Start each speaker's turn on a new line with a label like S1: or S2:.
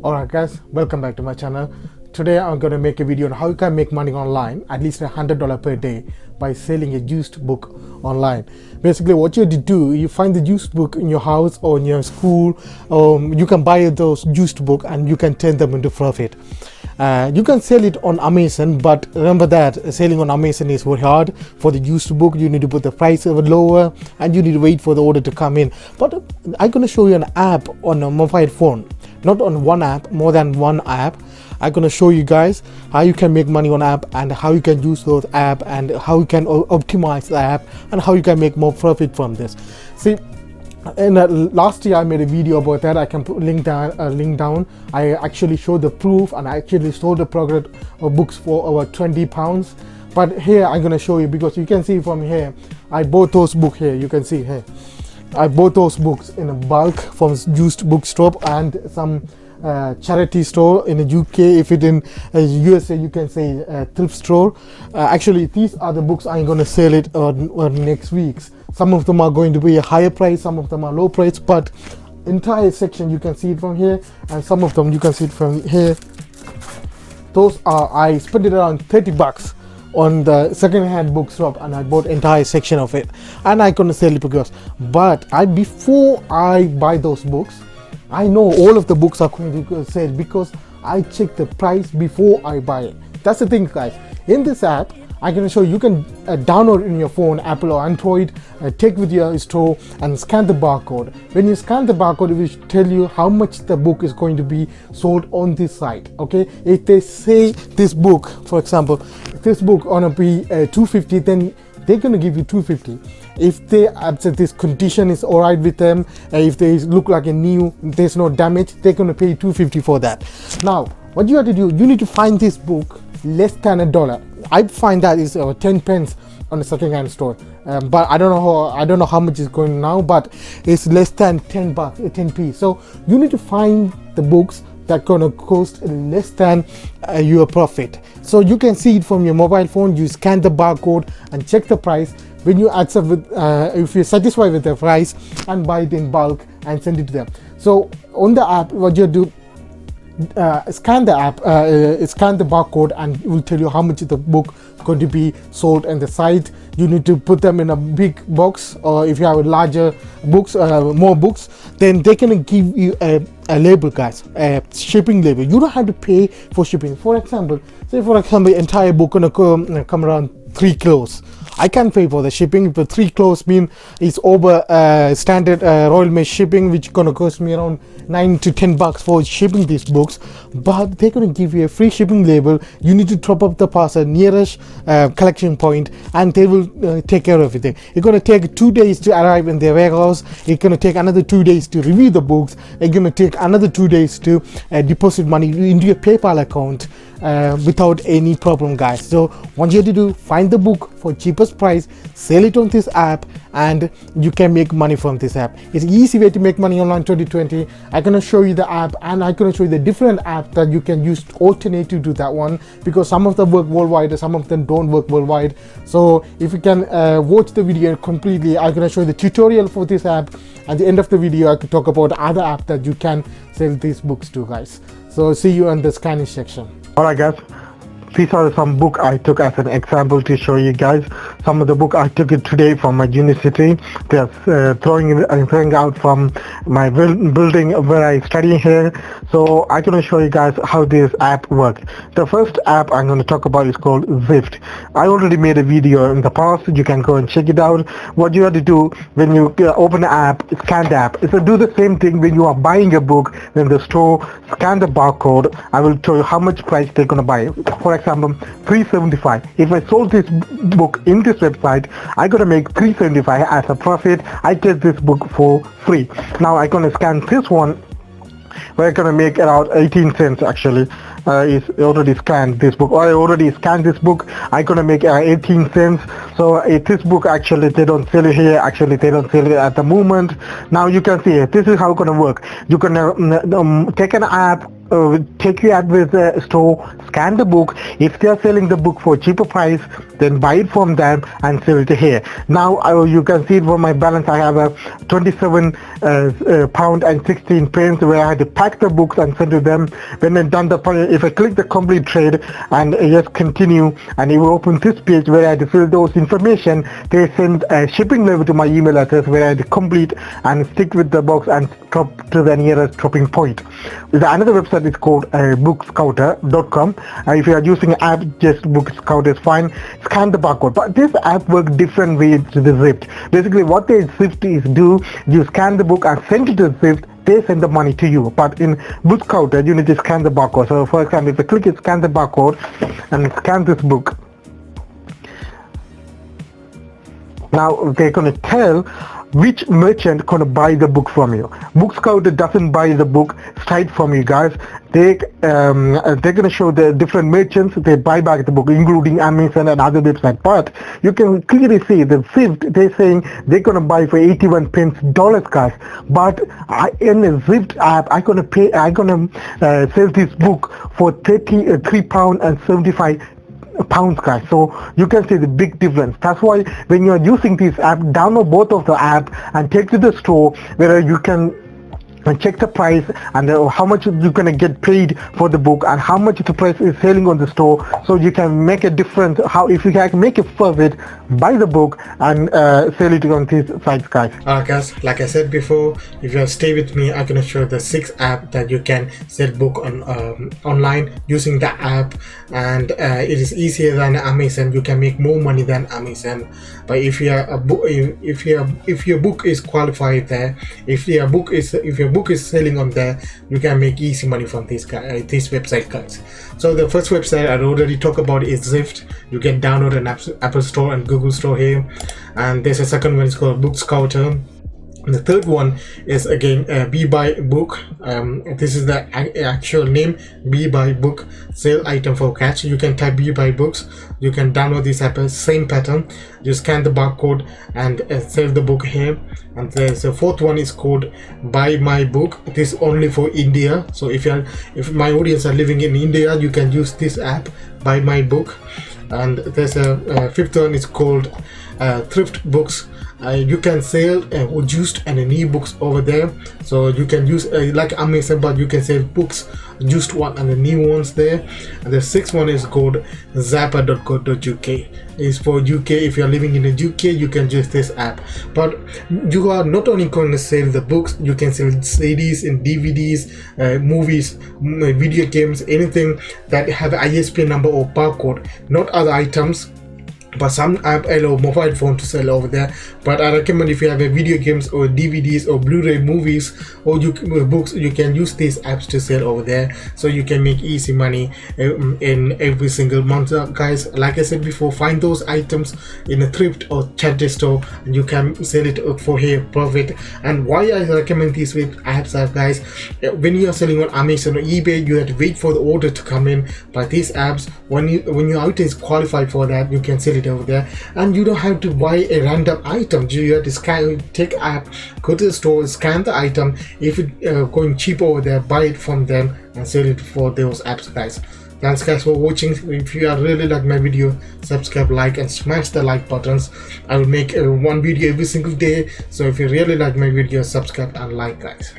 S1: Alright guys, welcome back to my channel. Today I'm going to make a video on how you can make money online, at least $100 per day, by selling a used book online. Basically what you have to do, you find the used book in your house or in your school, you can buy those used book and you can turn them into profit. You can sell it on Amazon, but remember that selling on Amazon is very hard. For the used book you need to put the price lower and you need to wait for the order to come in. But I'm going to show you an app on a mobile phone, not on one app, more than one app. I'm going to show you guys how you can make money on app and how you can use those app and how you can optimize the app and how you can make more profit from this. See, and last year I made a video about that. I can put link down. I actually showed the proof and I actually sold the product of books for over £20. But here I'm going to show you, because you can see from here I bought those books here. You can see here I bought those books in a bulk from used bookstore and some charity store in the UK. If it in USA you can say thrift store. Actually these are the books I'm going to sell it next week. Some of them are going to be a higher price, some of them are low price, but entire section you can see it from here, and some of them you can see it from here. Those are, I spent it around $30 on the second-hand bookshop and I bought entire section of it, and I'm gonna sell it because, but before I buy those books, I know all of the books are going to sell because I check the price before I buy it. That's the thing guys. In this app I'm going to show you can download in your phone, Apple or Android, take with your store and scan the barcode. When you scan the barcode, it will tell you how much the book is going to be sold on this site. Okay, if they say this book, for example, if this book gonna be $250, then they're going to give you $250. If they say this condition is all right with them, if they look like a new, there's no damage, they're going to pay $250 for that. Now what you have to do, you need to find this book less than $1. I find that is 10 pence on the second-hand store, but I don't know how much is going now, but it's less than 10 bucks, 10p. So you need to find the books that gonna cost less than your profit. So you can see it from your mobile phone. You scan the barcode and check the price. When you accept with, if you're satisfied with the price, and buy it in bulk and send it to them. So on the app, what you do, scan the app, scan the barcode, and it will tell you how much the book going to be sold on the site. You need to put them in a big box, or if you have larger books, more books, then they can give you a label guys, a shipping label. You don't have to pay for shipping. For example, say for example entire book gonna come around 3 kilos. I can't pay for the shipping, but 3 kilos mean it's over standard Royal Mail shipping, which gonna cost me around $9 to $10 for shipping these books. But they're gonna give you a free shipping label. You need to drop up the parcel nearest collection point, and they will take care of everything. It's gonna take 2 days to arrive in their warehouse. It's gonna take another 2 days to review the books. It's gonna take another 2 days to deposit money into your PayPal account without any problem guys. So what you have to do, find the book for cheapest price, sell it on this app, and you can make money from this app. It's an easy way to make money online 2020. I'm gonna show you the app, and I'm gonna show you the different apps that you can use alternative to that one, because some of them work worldwide, some of them don't work worldwide. So if you can watch the video completely, I'm gonna show you the tutorial for this app. At the end of the video I could talk about other apps that you can sell these books to guys. So see you in the scanning section.
S2: Alright guys, these are some book I took as an example to show you guys. Some of the book I took it today from my university. They are throwing out from my building where I study here. So I'm going to show you guys how this app works. The first app I'm going to talk about is called Zwift. I already made a video in the past. You can go and check it out. What you have to do when you open the app, scan the app. If you do the same thing when you are buying a book in the store, scan the barcode. I will tell you how much price they're going to buy. For example, $3.75. If I sold this book in this website, I gotta make $3.75 as a profit. I get this book for free. Now I'm gonna scan this one. We're gonna make around 18 cents actually. It's already scanned this book. I already scanned this book. I'm gonna make 18 cents. So this book actually they don't sell it here. Actually they don't sell it at the moment. Now you can see it. This is how it's gonna work. You can take an app, take you at the store, scan the book. If they are selling the book for cheaper price, then buy it from them and sell it here. Now you can see it from my balance. I have a 27 pound and 16 pence where I had to pack the books and send to them. When I'm done if I click the complete trade and just continue, and it will open this page where I had to fill those information, they send a shipping label to my email address where I had to complete and stick with the box and drop to the nearest dropping point. Another website is called bookscouter.com. If you are using an app, just Bookscouter is fine. Scan the barcode, but this app works different way to the Zwift. Basically what the Zwift is do, you scan the book and send it to Zwift, they send the money to you. But in Bookscouter you need to scan the barcode. So for example, if I click it, scan the barcode and scan this book, now they're going to tell which merchant gonna buy the book from you. Bookscouter doesn't buy the book straight from you guys. They're gonna show the different merchants they buy back the book, including Amazon and other websites. But you can clearly see the Zwift, they're saying they're gonna buy for 81 pence dollars, guys. But in the Zwift app, I'm gonna sell this book for 33 pound and 75 pounds, guys. So you can see the big difference. That's why when you are using this app, download both of the app and take to the store where you can check the price and how much you're gonna get paid for the book and how much the price is selling on the store, so you can make a difference. How if you can make a profit, buy the book and sell it on these sites, guys.
S1: Alright guys, like I said before, if you stay with me, I'm gonna show the 6 app that you can sell book on online using the app, and it is easier than Amazon. You can make more money than Amazon. But if your book is qualified there, if your book is selling on there, you can make easy money from this website, guys. So the first website I already talked about is Zwift. You can download an Apple Store and Google Store here, and there's a second one, it's called Bookscouter. And the third one is again Buy Book. This is the actual name, Buy Book, sell item for cash. You can type Buy Books. You can download this app, same pattern. You scan the barcode and sell the book here. And there's a fourth one is called Buy My Book. This is only for India. So if my audience are living in India, you can use this app, Buy My Book. And there's a fifth one is called Thrift Books. You can sell used and new books over there, so you can use like Amazon, but you can sell books, used one and the new ones there. And the sixth one is called zappa.co.uk. It's for UK. If you are living in the UK, you can use this app. But you are not only going to sell the books, you can sell CDs and DVDs, movies, video games, anything that have an ISBN number or barcode, not other items. But some app allow mobile phone to sell over there. But I recommend if you have a video games or DVDs or Blu-ray movies or books, you can use these apps to sell over there, so you can make easy money in every single month, guys. Like I said before, find those items in a thrift or charity store and you can sell it for here profit. And why I recommend these apps are, guys, when you are selling on Amazon or eBay, you have to wait for the order to come in. But these apps, when your item is qualified for that, you can sell it over there, and you don't have to buy a random item. You have to take app, go to the store, scan the item. If it's going cheap over there, buy it from them and sell it for those apps, guys. Thanks guys for watching. If you are really like my video, subscribe, like and smash the like buttons. I will make one video every single day, so if you really like my video, subscribe and like, guys.